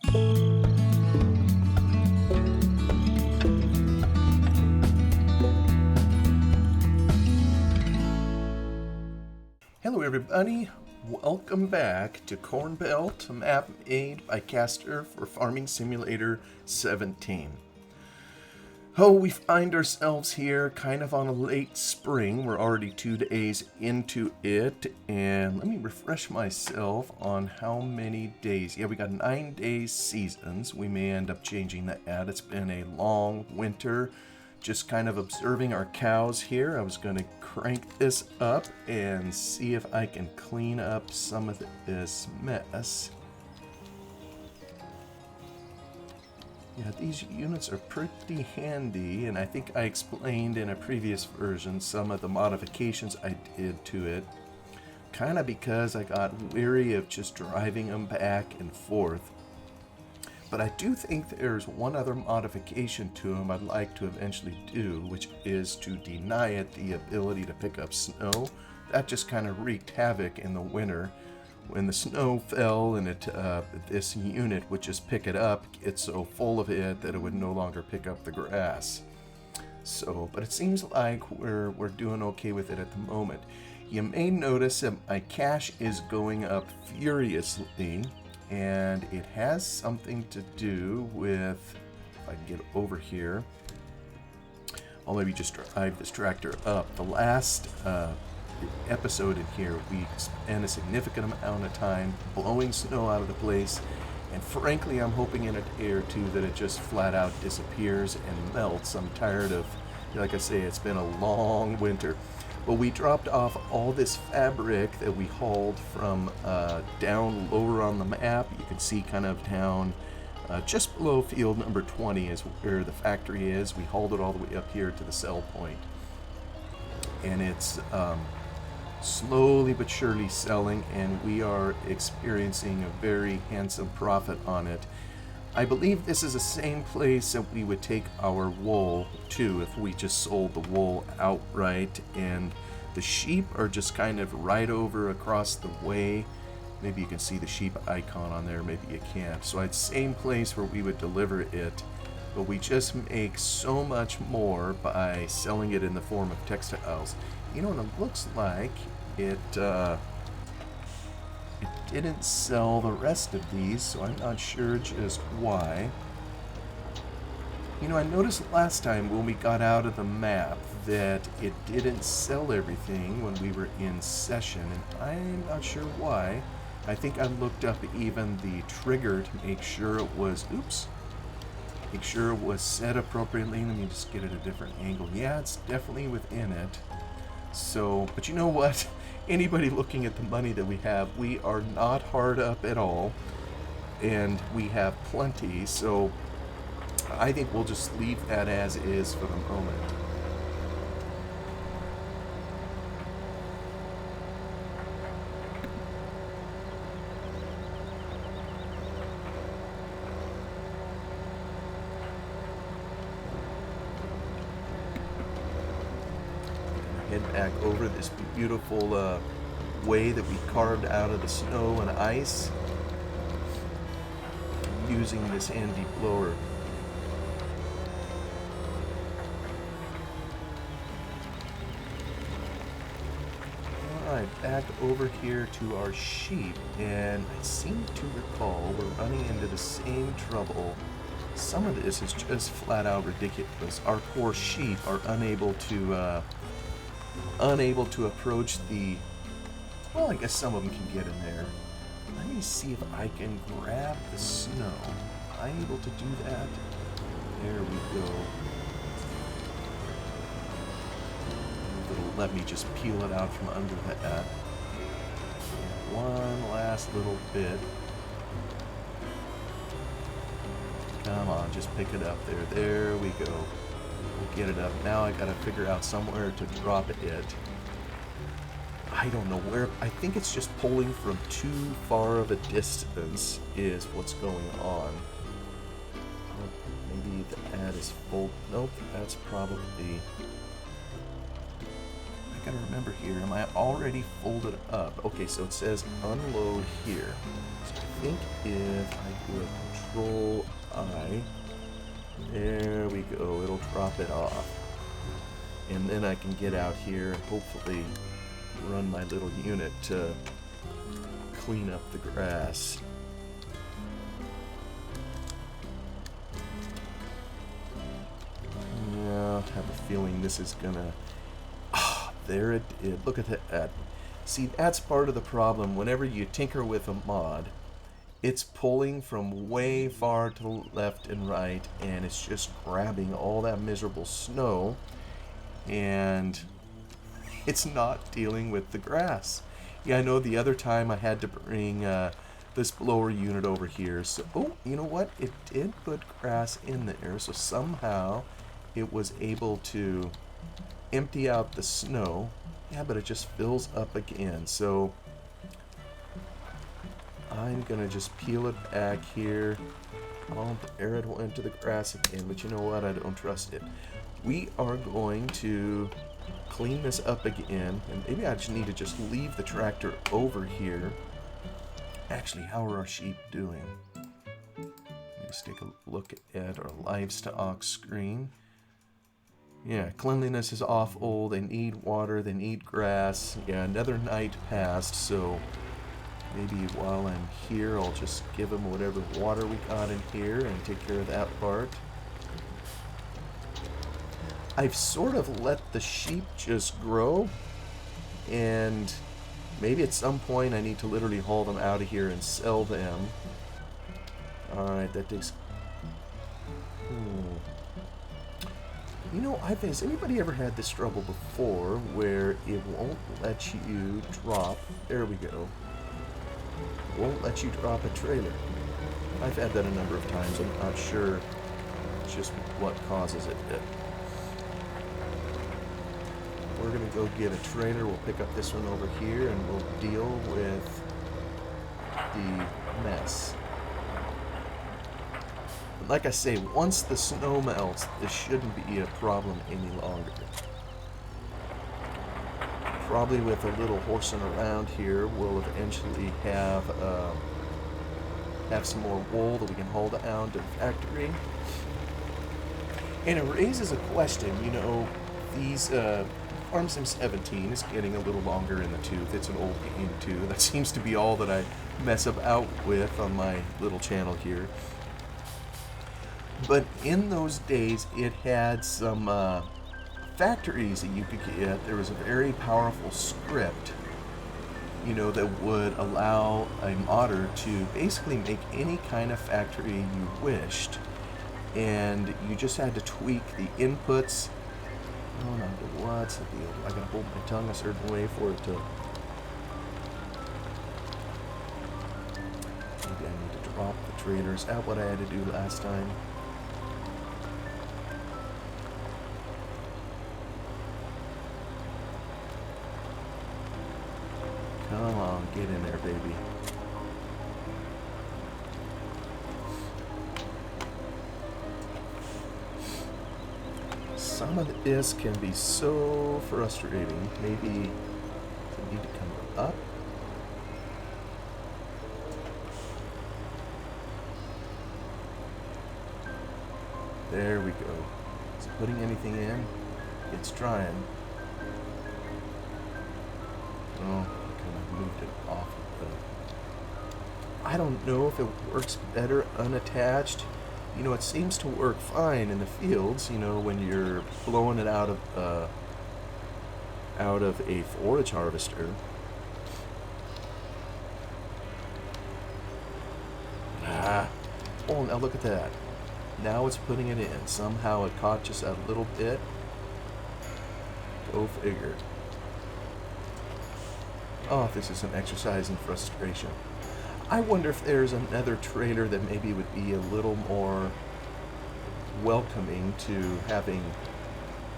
Hello everybody, welcome back to Cornbelt, a map made by Caster for Farming Simulator 17. Oh, we find ourselves here kind of on a late spring. We're already 2 days into it, and let me refresh myself on how many days. Yeah, we got 9 days seasons. We may end up changing that. It's been a long winter. Just kind of observing our cows here. I was going to crank this up and see if I can clean up some of this mess. Yeah, these units are pretty handy, and I think I explained in a previous version some of the modifications I did to it. Kind of because I got weary of just driving them back and forth. But I do think there's one other modification to them I'd like to eventually do, which is to deny it the ability to pick up snow. That just kind of wreaked havoc in the winter. When the snow fell and this unit would just pick it up, it's so full of it that it would no longer pick up the grass. So, but it seems like we're doing okay with it at the moment. You may notice that my cash is going up furiously. And it has something to do with, if I can get over here, I'll maybe just drive this tractor up. The last episode in here, we spent a significant amount of time blowing snow out of the place. And frankly, I'm hoping in a day or two that it just flat out disappears and melts. I'm tired of, like I say, it's been a long winter. Well, we dropped off all this fabric that we hauled from down lower on the map. You can see kind of down just below field number 20 is where the factory is. We hauled it all the way up here to the sell point. And it's slowly but surely selling, and we are experiencing a very handsome profit on it. I believe this is the same place that we would take our wool to if we just sold the wool outright, and the sheep are just kind of right over across the way. Maybe you can see the sheep icon on there, maybe you can't. So it's the same place where we would deliver it, but we just make so much more by selling it in the form of textiles. You know, and it looks like it didn't sell the rest of these, so I'm not sure just why. You know, I noticed last time when we got out of the map that it didn't sell everything when we were in session, and I'm not sure why. I think I looked up even the trigger to make sure it was, make sure it was set appropriately. Let me just get at a different angle. Yeah, it's definitely within it. So, but you know what? Anybody looking at the money that we have, we are not hard up at all, and we have plenty, so I think we'll just leave that as is for the moment. Head back over this beautiful way that we carved out of the snow and ice using this handy blower. Alright, back over here to our sheep, and I seem to recall we're running into the same trouble. Some of this is just flat out ridiculous. Our poor sheep are unable to approach the, well, I guess some of them can get in there. Let me see if I can grab the snow. Am I able to do that? There we go. It'll let me just peel it out from under that. One last little bit. Come on, just pick it up there. There we go. We'll get it up. Now I gotta figure out somewhere to drop it. I don't know where. I think it's just pulling from too far of a distance is what's going on. Maybe the ad is full. Nope, that's probably... I gotta remember here, am I already folded up? Okay, so it says unload here. So I think if I do a Control I, there we go, it'll drop it off. And then I can get out here and hopefully run my little unit to clean up the grass. Yeah, I have a feeling this is gonna... Ah, there it is. Look at that. See, that's part of the problem. Whenever you tinker with a mod, it's pulling from way far to the left and right, and it's just grabbing all that miserable snow, and it's not dealing with the grass. Yeah, I know the other time I had to bring this blower unit over here. So, oh, you know what? It did put grass in there, so somehow it was able to empty out the snow. Yeah, but it just fills up again. So I'm gonna just peel it back here. Oh, there it went into the grass again, but you know what? I don't trust it. We are going to clean this up again, and maybe I just need to just leave the tractor over here. Actually, how are our sheep doing? Let's take a look at our livestock screen. Yeah, cleanliness is awful. They need water, they need grass. Yeah, another night passed, so maybe while I'm here, I'll just give them whatever water we got in here and take care of that part. I've sort of let the sheep just grow, and maybe at some point I need to literally haul them out of here and sell them. Alright, that takes... You know, has anybody ever had this trouble before where it won't let you drop... There we go. It won't let you drop a trailer. I've had that a number of times. I'm not sure just what causes it. We're going to go get a trailer. We'll pick up this one over here and we'll deal with the mess. Like I say, once the snow melts, this shouldn't be a problem any longer. Probably with a little horsing around here, we'll eventually have some more wool that we can haul down to the factory. And it raises a question, you know, these Farm Sim 17 is getting a little longer in the tooth. It's an old game too. That seems to be all that I mess about with on my little channel here. But in those days, it had some factories that you could get. There was a very powerful script, you know, that would allow a modder to basically make any kind of factory you wished. And you just had to tweak the inputs. Oh no, what's the deal? I gotta hold my tongue a certain way for it to... Maybe I need to drop the trailer. Is that what I had to do last time? Come on, get in there, baby. Some of this can be so frustrating. Maybe I need to come up. There we go. Is it putting anything in? It's trying. Oh. Moved it off of the... I don't know if it works better unattached. You know, it seems to work fine in the fields, you know, when you're blowing it out of a forage harvester. Oh, now look at that. Now it's putting it in. Somehow it caught just a little bit. Go figure. Oh, this is an exercise in frustration. I wonder if there's another trailer that maybe would be a little more welcoming to having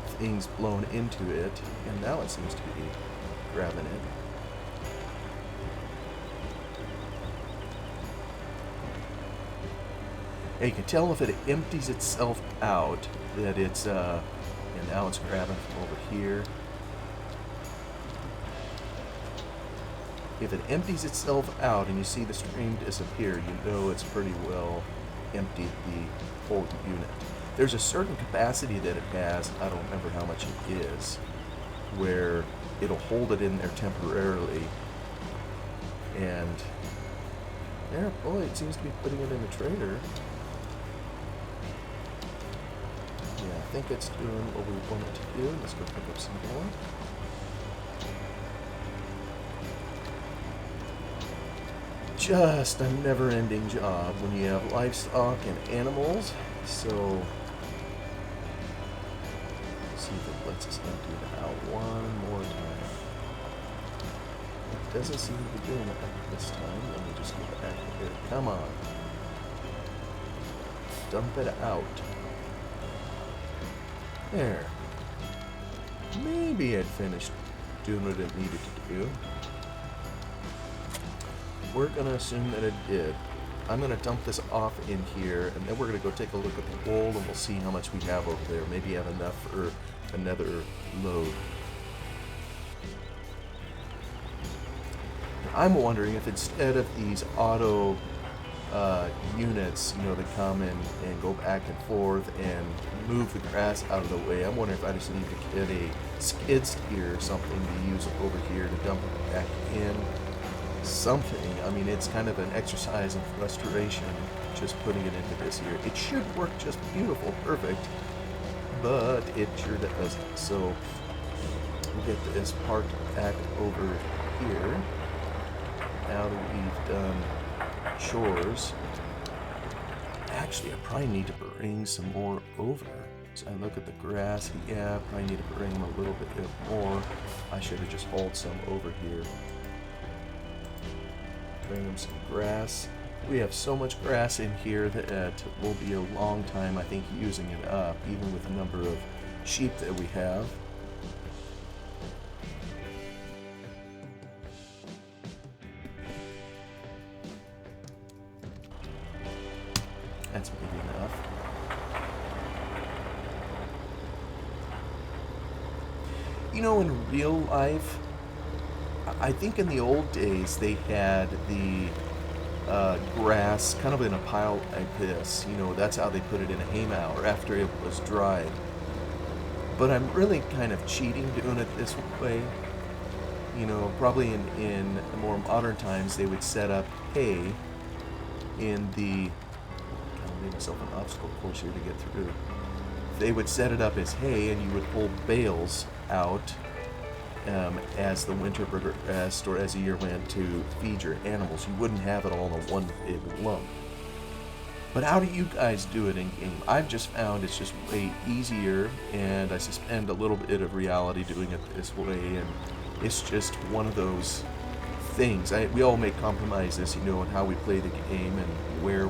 things blown into it. And now it seems to be grabbing it. And you can tell if it empties itself out that it's, and now it's grabbing from over here. If it empties itself out and you see the stream disappear, you know it's pretty well emptied the whole unit. There's a certain capacity that it has, I don't remember how much it is, where it'll hold it in there temporarily. And yeah, boy, it seems to be putting it in the trailer. Yeah, I think it's doing what we want it to do. Let's go pick up some more. Just a never-ending job when you have livestock and animals. So, let's see if it lets us empty it out one more time. It doesn't seem to be doing it this time. Let me just get back here. Come on. Dump it out. There. Maybe it finished doing what it needed to do. We're going to assume that it did. I'm going to dump this off in here, and then we're going to go take a look at the wool, and we'll see how much we have over there. Maybe have enough for another load. I'm wondering if instead of these auto units, you know, that come in and go back and forth and move the grass out of the way, I'm wondering if I just need to get a skid steer or something to use over here to dump it back in. Something. I mean, it's kind of an exercise in frustration just putting it into this here. It should work just beautiful, perfect, but it sure doesn't. So we'll get this part back over here. Now that we've done chores, actually I probably need to bring some more over. So I look at the grass, yeah, I probably need to bring them a little bit more. I should have just hauled some over here. Bring them some grass. We have so much grass in here that it will be a long time, I think, using it up, even with the number of sheep that we have. That's maybe enough. You know, in real life, I think in the old days they had the grass kind of in a pile like this. You know, that's how they put it in a haymower after it was dried. But I'm really kind of cheating doing it this way. You know, probably in more modern times they would set up hay in the... I made myself an obstacle course here to get through. They would set it up as hay, and you would pull bales out as the winter progressed or as the year went to feed your animals. You wouldn't have it all in one big lump. But how do you guys do it in game? I've just found it's just way easier, and I suspend a little bit of reality doing it this way, and it's just one of those things. We all make compromises, you know, on how we play the game and where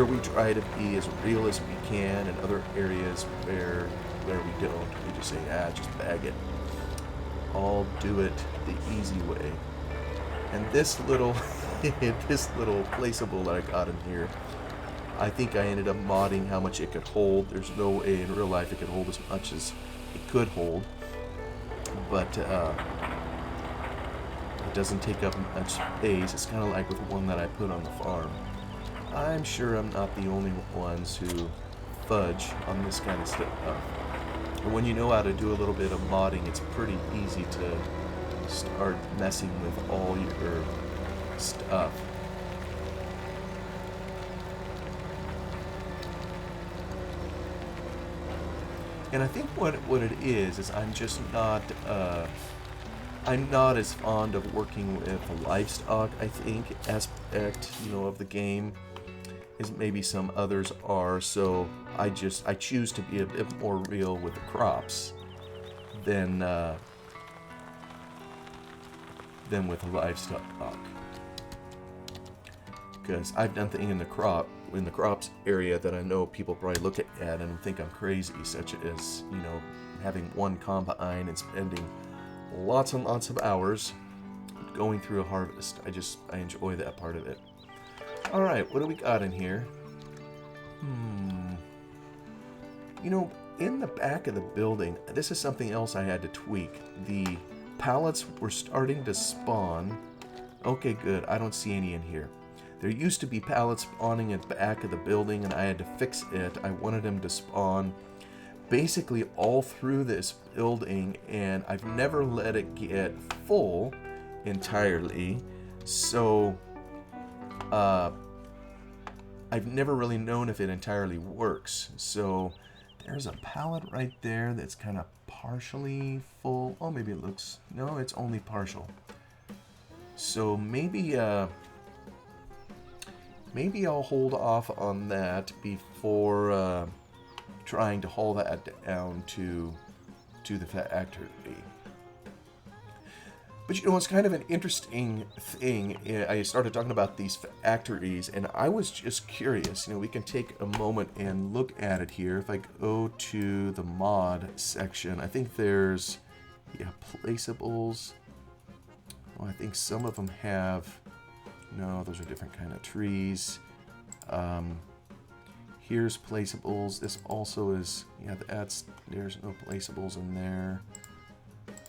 we try to be as real as we can, and other areas where we don't. We just say, just bag it. I'll do it the easy way. And this little placeable that I got in here, I think I ended up modding how much it could hold. There's no way in real life it could hold as much as it could hold, but it doesn't take up much space. It's kind of like with the one that I put on the farm. I'm sure I'm not the only ones who fudge on this kind of stuff. And when you know how to do a little bit of modding, it's pretty easy to start messing with all your stuff. And I think what it is I'm just not I'm not as fond of working with the livestock, I think, aspect, you know, of the game as maybe some others are. So I choose to be a bit more real with the crops than with the livestock. Because I've done things in the crops area that I know people probably look at and think I'm crazy, such as, you know, having one combine and spending lots and lots of hours going through a harvest. I enjoy that part of it. Alright, what do we got in here? You know, in the back of the building, this is something else I had to tweak. The pallets were starting to spawn Okay, good. I don't see any in here. There used to be pallets spawning at the back of the building, and I had to fix it. I wanted them to spawn basically all through this building, and I've never let it get full entirely. So, I've never really known if it entirely works. So, there's a pallet right there that's kind of partially full. Oh, maybe it looks... No, it's only partial. So maybe maybe I'll hold off on that before trying to haul that down to the factory. But you know, it's kind of an interesting thing. I started talking about these factories, and I was just curious. You know, we can take a moment and look at it here. If I go to the mod section, I think there's, yeah, placeables. Well, I think some of them have... No, those are different kind of trees. Here's placeables. This also is... Yeah, there's no placeables in there.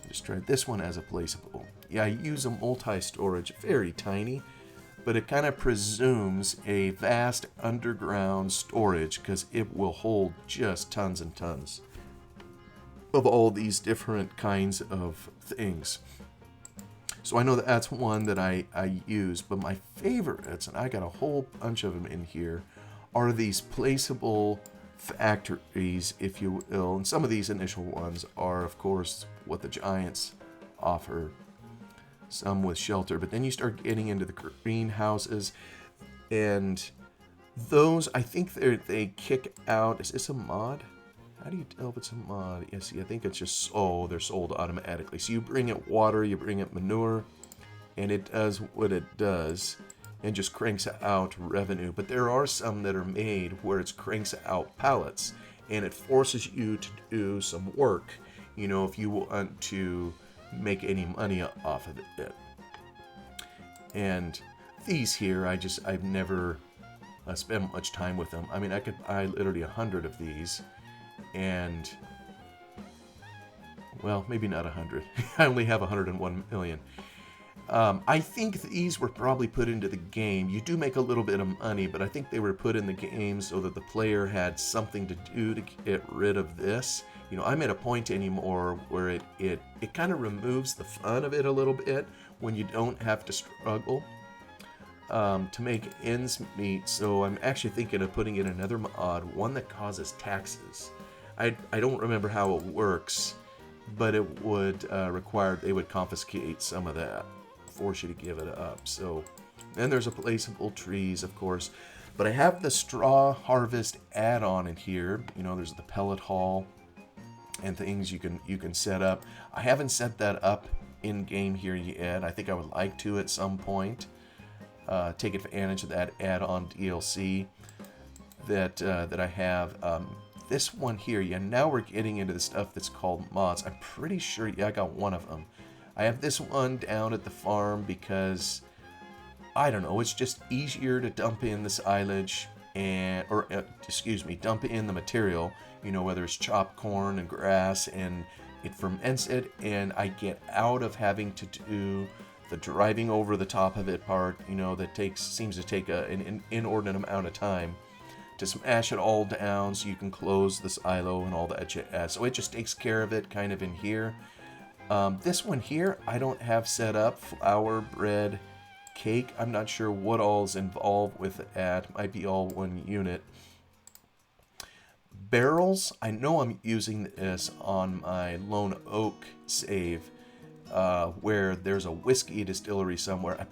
Just tried this one as a placeable. Yeah, I use a multi-storage. Very tiny. But it kind of presumes a vast underground storage because it will hold just tons and tons of all these different kinds of things. So I know that that's one that I use, but my favorites, and I got a whole bunch of them in here, are these placeable factories, if you will. And some of these initial ones are, of course, what the giants offer. Some with shelter, but then you start getting into the greenhouses, and those, I think they kick out. Is this a mod? How do you tell if it's a mod? Yeah, see, I think it's just, oh, they're sold automatically. So you bring it water, you bring it manure, and it does what it does and just cranks out revenue. But there are some that are made where it cranks out pallets, and it forces you to do some work, you know, if you want to make any money off of it. And these here, I've never spent much time with them. I mean, I could buy literally 100 of these. And, well, maybe not 100. I only have 101 million. I think these were probably put into the game. You do make a little bit of money, but I think they were put in the game so that the player had something to do to get rid of this. You know, I'm at a point anymore where it kind of removes the fun of it a little bit when you don't have to struggle to make ends meet. So I'm actually thinking of putting in another mod, one that causes taxes. I don't remember how it works, but it would require, they would confiscate some of that, force you to give it up. So then there's a placeable trees, of course, but I have the straw harvest add-on in here. You know, there's the pellet haul and things you can set up. I haven't set that up in game here yet. I think I would like to at some point take advantage of that add-on DLC that I have. This one here, yeah, now we're getting into the stuff that's called mods. I'm pretty sure, yeah, I got one of them. I have this one down at the farm because, I don't know, it's just easier to dump in the silage dump in the material, you know, whether it's chopped corn and grass, and it ferments it, and I get out of having to do the driving over the top of it part, you know, that seems to take an inordinate amount of time to smash it all down so you can close the silo and all that shit. So it just takes care of it kind of in here. This one here, I don't have set up. Flour, bread, cake. I'm not sure what all is involved with that. Might be all one unit. Barrels, I know I'm using this on my Lone Oak save, where there's a whiskey distillery somewhere.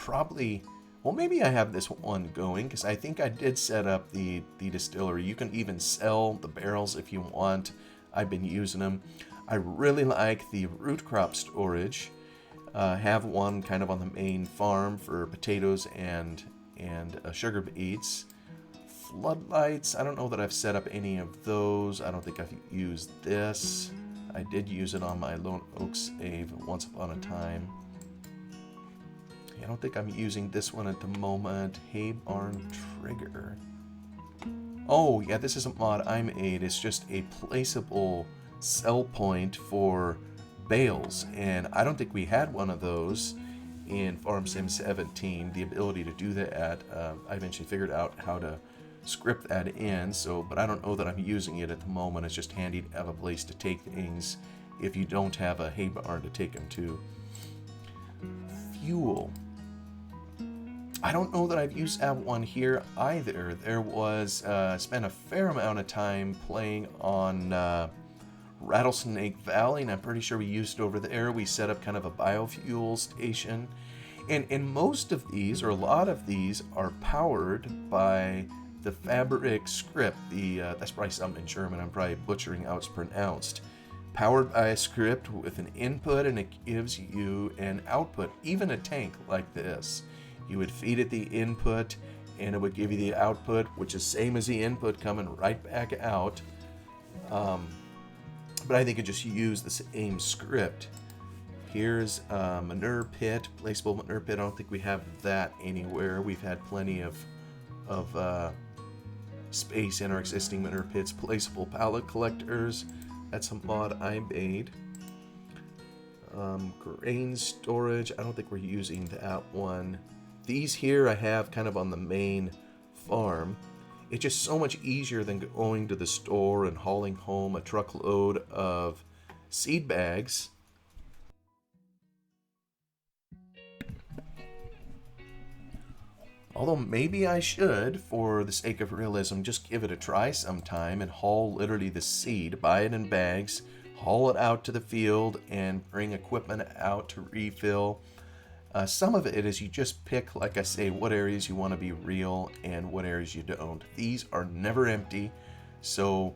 Well, maybe I have this one going, because I think I did set up the distillery. You can even sell the barrels if you want. I've been using them. I really like the root crop storage. Have one kind of on the main farm for potatoes and sugar beets. Floodlights, I don't know that I've set up any of those. I don't think I've used this. I did use it on my Lone Oak save once upon a time. I don't think I'm using this one at the moment. Hay barn trigger. Oh, yeah, this is a mod I made. It's just a placeable sell point for bales, and I don't think we had one of those in Farm Sim 17, the ability to do that. I eventually figured out how to script that in, but I don't know that I'm using it at the moment. It's just handy to have a place to take things if you don't have a hay barn to take them to. Fuel. I don't know that I've used that one here either. There was, spent a fair amount of time playing on Rattlesnake Valley, and I'm pretty sure we used it over there. We set up kind of a biofuel station. And most of these, or a lot of these, are powered by the Fabric script. That's probably something in German. I'm probably butchering how it's pronounced. Powered by a script with an input, and it gives you an output, even a tank like this. You would feed it the input, and it would give you the output, which is same as the input coming right back out. But I think it just used the same script. Here's a manure pit, placeable manure pit. I don't think we have that anywhere. We've had plenty of space in our existing manure pits. Placeable pallet collectors. That's a mod I made. Grain storage. I don't think we're using that one. These here I have kind of on the main farm. It's just so much easier than going to the store and hauling home a truckload of seed bags. Although maybe I should, for the sake of realism, just give it a try sometime and haul literally the seed, buy it in bags, haul it out to the field, and bring equipment out to refill. Some of it is you just pick, like I say, what areas you want to be real and what areas you don't. These are never empty, so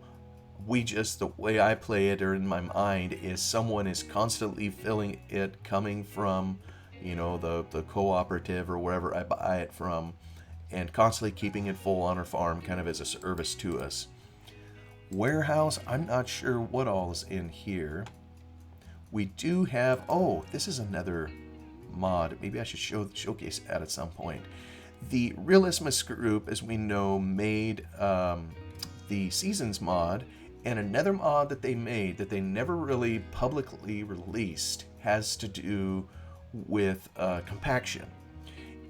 the way I play it, or in my mind, is someone is constantly filling it, coming from, the cooperative or wherever I buy it from, and constantly keeping it full on our farm, kind of as a service to us. Warehouse, I'm not sure what all is in here. We do have, this is another mod. Maybe I should showcase that at some point. The Realismus group, as we know, made the Seasons mod, and another mod that they made that they never really publicly released has to do with compaction.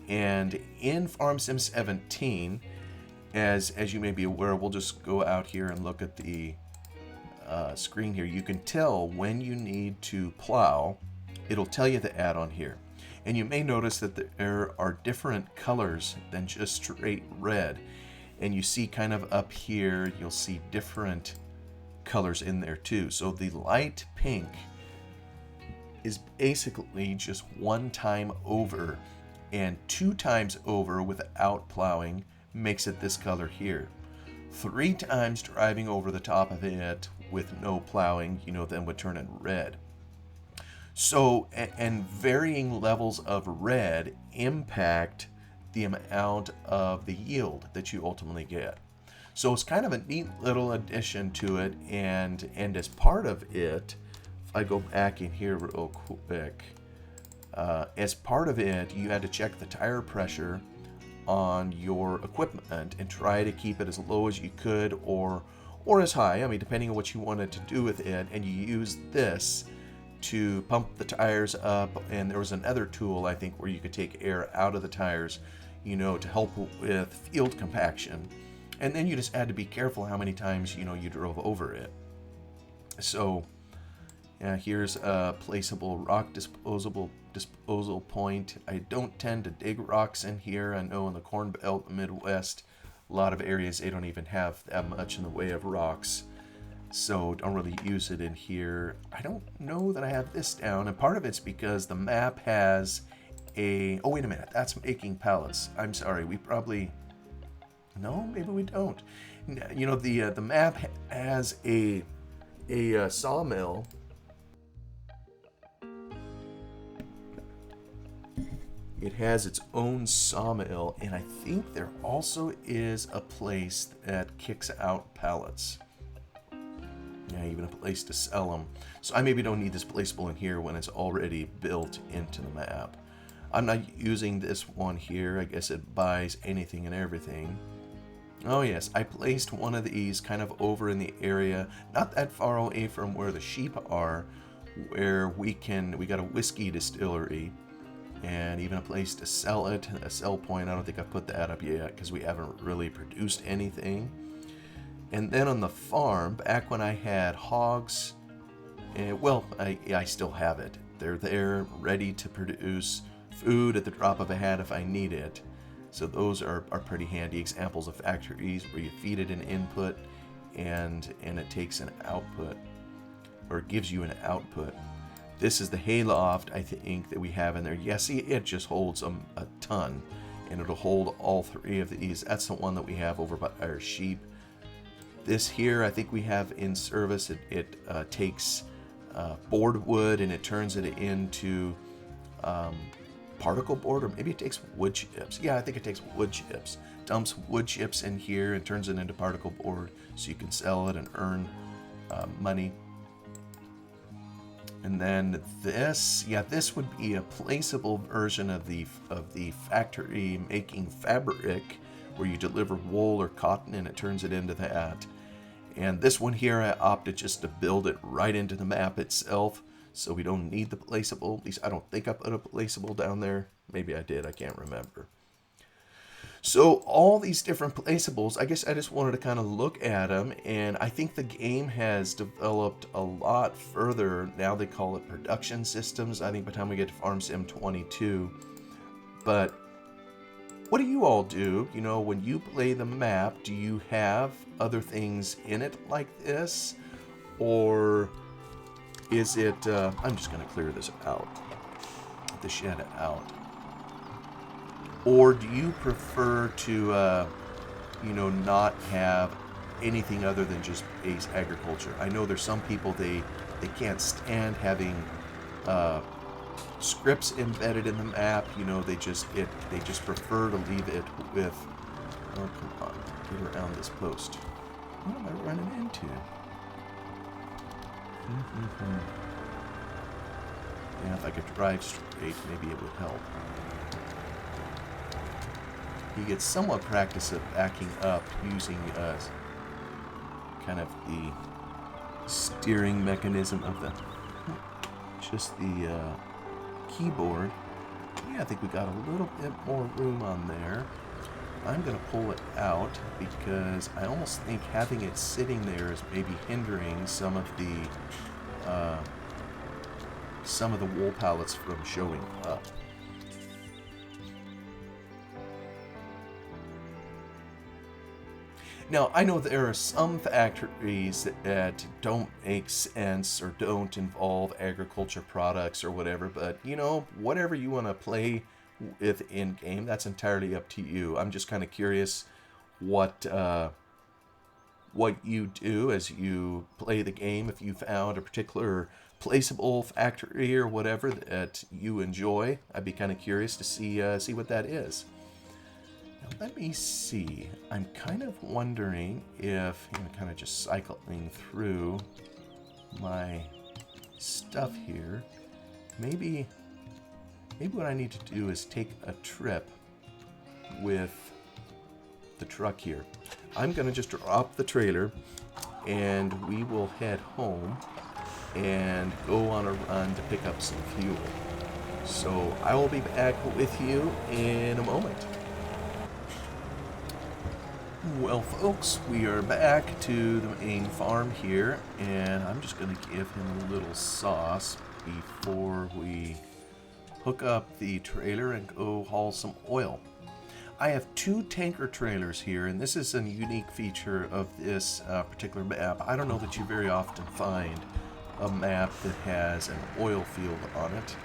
And in Farm Sim 17, as you may be aware, we'll just go out here and look at the screen here. You can tell when you need to plow. It'll tell you the add-on here. And you may notice that there are different colors than just straight red. And you see kind of up here, you'll see different colors in there too. So the light pink is basically just one time over, and 2 times over without plowing makes it this color here. 3 times driving over the top of it with no plowing, then would turn it red. So, and varying levels of red impact the amount of the yield that you ultimately get. So it's kind of a neat little addition to it, and as part of it, if I go back in here real quick, as part of it, you had to check the tire pressure on your equipment and try to keep it as low as you could, or as high, depending on what you wanted to do with it, and you use this to pump the tires up. And there was another tool, I think, where you could take air out of the tires, to help with field compaction. And then you just had to be careful how many times, you drove over it. So, here's a placeable rock disposal point. I don't tend to dig rocks in here. I know in the Cornbelt, Midwest, a lot of areas, they don't even have that much in the way of rocks. So don't really use it in here. I don't know that I have this down, and part of it's because the map has a... Oh, wait a minute. That's making pallets. I'm sorry. We probably... No, maybe we don't. The map has a sawmill. It has its own sawmill, and I think there also is a place that kicks out pallets. Yeah, even a place to sell them. So I maybe don't need this placeable in here when it's already built into the map. I'm not using this one here. I guess it buys anything and everything. Oh yes, I placed one of these kind of over in the area, not that far away from where the sheep are, where we got a whiskey distillery, and even a place to sell it, a sell point. I don't think I've put that up yet because we haven't really produced anything. And then on the farm, back when I had hogs, well, I still have it. They're there, ready to produce food at the drop of a hat if I need it. So those are pretty handy examples of factories where you feed it an input and it takes an output, or gives you an output. This is the hayloft, I think, that we have in there. Yeah, see, it just holds a ton, and it'll hold all three of these. That's the one that we have over by our sheep. This here, I think we have in service. It takes board wood and it turns it into particle board, or maybe it takes wood chips. Yeah, I think it takes wood chips. Dumps wood chips in here and turns it into particle board so you can sell it and earn money. And then this, yeah, this would be a placeable version of the factory making fabric, where you deliver wool or cotton and it turns it into that. And this one here, I opted just to build it right into the map itself, so we don't need the placeable. At least I don't think I put a placeable down there. Maybe I did, I can't remember. So all these different placeables, I guess I just wanted to kind of look at them, and I think the game has developed a lot further. Now they call it production systems, I think, by the time we get to Farm Sim 22. But what do you all do? You know, when you play the map, do you have other things in it like this? Or is it, I'm just going to clear this out, the shed out. Or do you prefer to, you know, not have anything other than just base agriculture? I know there's some people, they can't stand having scripts embedded in the map. You know, they just prefer to leave it with, oh, come on, get around this post. What am I running into? Yeah, if I could drive straight, maybe it would help. You get somewhat practice of backing up using kind of the steering mechanism of the keyboard. Yeah, I think we got a little bit more room on there. I'm going to pull it out because I almost think having it sitting there is maybe hindering some of the wool pallets from showing up. Now, I know there are some factories that don't make sense or don't involve agriculture products or whatever, but, you know, whatever you want to play with in-game, that's entirely up to you. I'm just kind of curious what you do as you play the game. If you found a particular placeable factory or whatever that you enjoy, I'd be kind of curious to see what that is. Let me see. I'm kind of wondering if, you know, kind of just cycling through my stuff here. Maybe what I need to do is take a trip with the truck here. I'm going to just drop the trailer and we will head home and go on a run to pick up some fuel. So I will be back with you in a moment. Well, folks, we are back to the main farm here, and I'm just going to give him a little sauce before we hook up the trailer and go haul some oil. I have two tanker trailers here, and this is a unique feature of this particular map. I don't know that you very often find a map that has an oil field on it,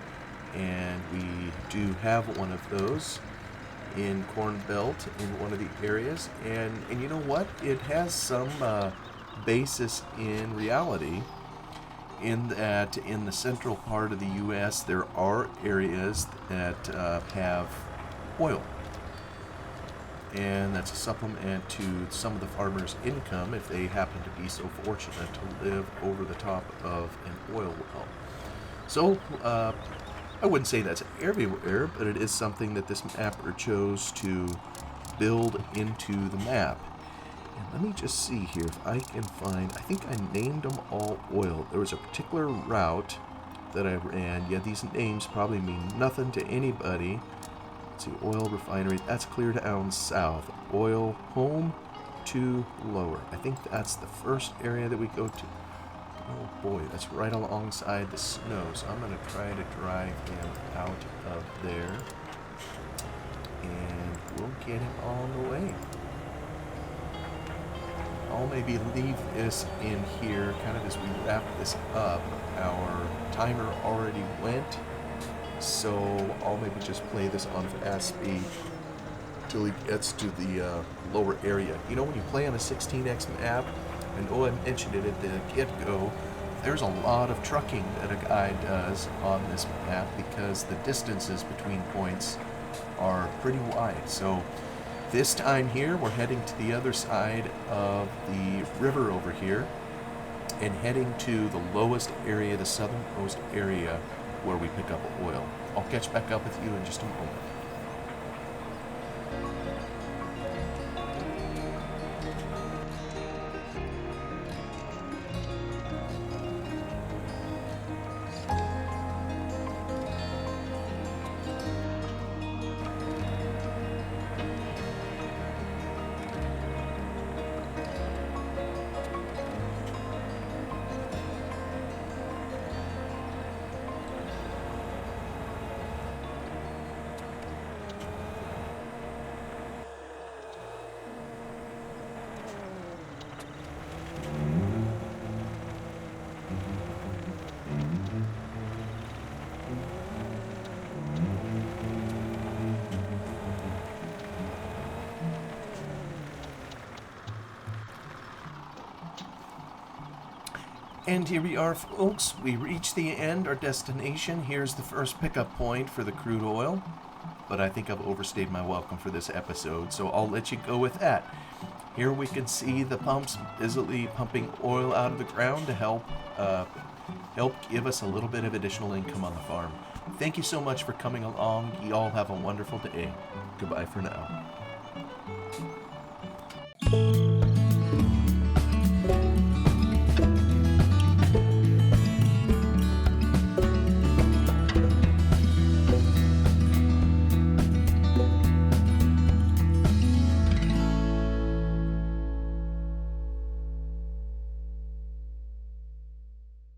and we do have one of those in Cornbelt in one of the areas, and you know what? It has some basis in reality, in that in the central part of the U.S. there are areas that have oil, and that's a supplement to some of the farmers' income if they happen to be so fortunate to live over the top of an oil well. So I wouldn't say that's everywhere, but it is something that this mapper chose to build into the map. And let me just see here if I can find, I think I named them all oil. There was a particular route that I ran. Yeah, these names probably mean nothing to anybody. Let's see, oil refinery, that's clear down south. Oil home to lower. I think that's the first area that we go to. Oh boy, that's right alongside the snow, so I'm going to try to drive him out of there. And we'll get him on the way. I'll maybe leave this in here kind of as we wrap this up. Our timer already went, so I'll maybe just play this on fast speed till he gets to the lower area. You know, when you play on a 16x map, and I mentioned it at the get-go, there's a lot of trucking that a guy does on this map because the distances between points are pretty wide. So this time here, we're heading to the other side of the river over here and heading to the lowest area, the southernmost area where we pick up oil. I'll catch back up with you in just a moment. And here we are, folks. We reached the end, our destination. Here's the first pickup point for the crude oil. But I think I've overstayed my welcome for this episode, so I'll let you go with that. Here we can see the pumps busily pumping oil out of the ground to help give us a little bit of additional income on the farm. Thank you so much for coming along. You all have a wonderful day. Goodbye for now.